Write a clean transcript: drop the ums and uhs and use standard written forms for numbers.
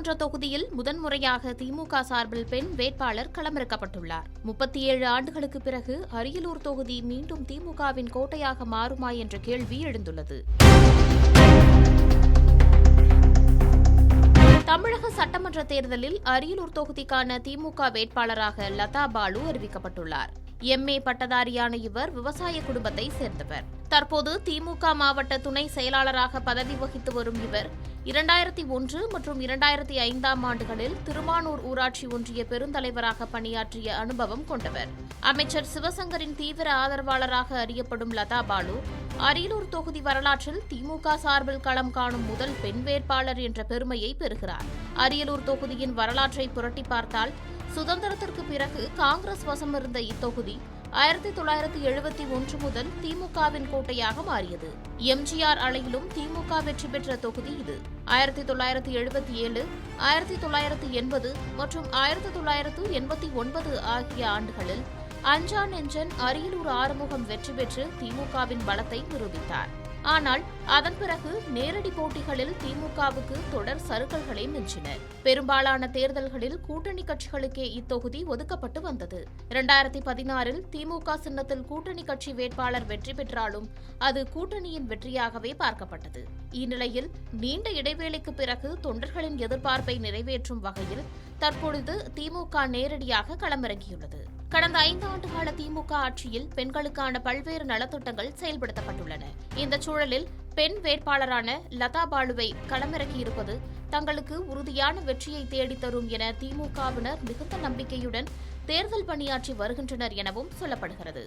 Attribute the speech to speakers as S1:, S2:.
S1: சட்டமன்ற தொகுதியில் முதன்முறையாக திமுக சார்பில் பெண் வேட்பாளர் களமிறக்கப்பட்டுள்ளார். 37 ஆண்டுகளுக்கு பிறகு அரியலூர் தொகுதி மீண்டும் திமுகவின் கோட்டையாக மாறுமா என்ற கேள்வி எழுந்துள்ளது. தமிழக சட்டமன்ற தேர்தலில் அரியலூர் தொகுதிக்கான திமுக வேட்பாளராக லதா பாலு அறிவிக்கப்பட்டுள்ளார். MA பட்டதாரியான இவர் விவசாய குடும்பத்தை சேர்ந்தவர். தற்போது திமுக மாவட்ட துணை செயலாளராக பதவி வகித்து வரும் இவர் 2001 மற்றும் 2005ஆம் ஆண்டுகளில் திருமானூர் ஊராட்சி ஒன்றிய பெருந்தலைவராக பணியாற்றிய அனுபவம் கொண்டவர். அமைச்சர் சிவசங்கரின் தீவிர ஆதரவாளராக அறியப்படும் லதா பாலு அரியலூர் தொகுதி வரலாற்றில் திமுக சார்பில் களம் காணும் முதல் பெண் வேட்பாளர் என்ற பெருமையை பெறுகிறார். அரியலூர் தொகுதியின் வரலாற்றை புரட்டி பார்த்தால் சுதந்திரத்திற்கு பிறகு காங்கிரஸ் வசமிருந்த இத்தொகுதி 1971 முதல் திமுகவின் கோட்டையாக மாறியது. எம்ஜிஆர் அலையிலும் திமுக வெற்றி பெற்ற தொகுதி இது. 1977, 1980 மற்றும் 1989 ஆகிய ஆண்டுகளில் அஞ்சா நெஞ்சன் அரியலூர் ஆறுமுகம் வெற்றி பெற்று திமுகவின் பலத்தை நிரூபித்தார். ஆனால் அதன் பிறகு நேரடி போட்டிகளில் திமுகவுக்கு தொடர் சறுக்கல்களே மிஞ்சின. பெரும்பாலான தேர்தல்களில் கூட்டணி கட்சிகளுக்கே இத்தொகுதி ஒதுக்கப்பட்டு வந்தது. 2016இல் திமுக சின்னத்தில் கூட்டணி கட்சி வேட்பாளர் வெற்றி பெற்றாலும் அது கூட்டணியின் வெற்றியாகவே பார்க்கப்பட்டது. இந்நிலையில் நீண்ட இடைவேளைக்கு பிறகு தொண்டர்களின் எதிர்பார்ப்பை நிறைவேற்றும் வகையில் தற்பொழுது திமுக நேரடியாக களமிறங்கியுள்ளது. கடந்த 5 ஆண்டுகால திமுக ஆட்சியில் பெண்களுக்கான பல்வேறு நலத்திட்டங்கள் செயல்படுத்தப்பட்டுள்ளன. இந்த சூழலில் பெண் வேட்பாளரான லதா பாலுவை களமிறக்கியிருப்பது தங்களுக்கு உறுதியான வெற்றியை தேடித்தரும் என திமுகவினர் மிகுந்த நம்பிக்கையுடன் தேர்தல் பணியாற்றி வருகின்றனர் எனவும் சொல்லப்படுகிறது.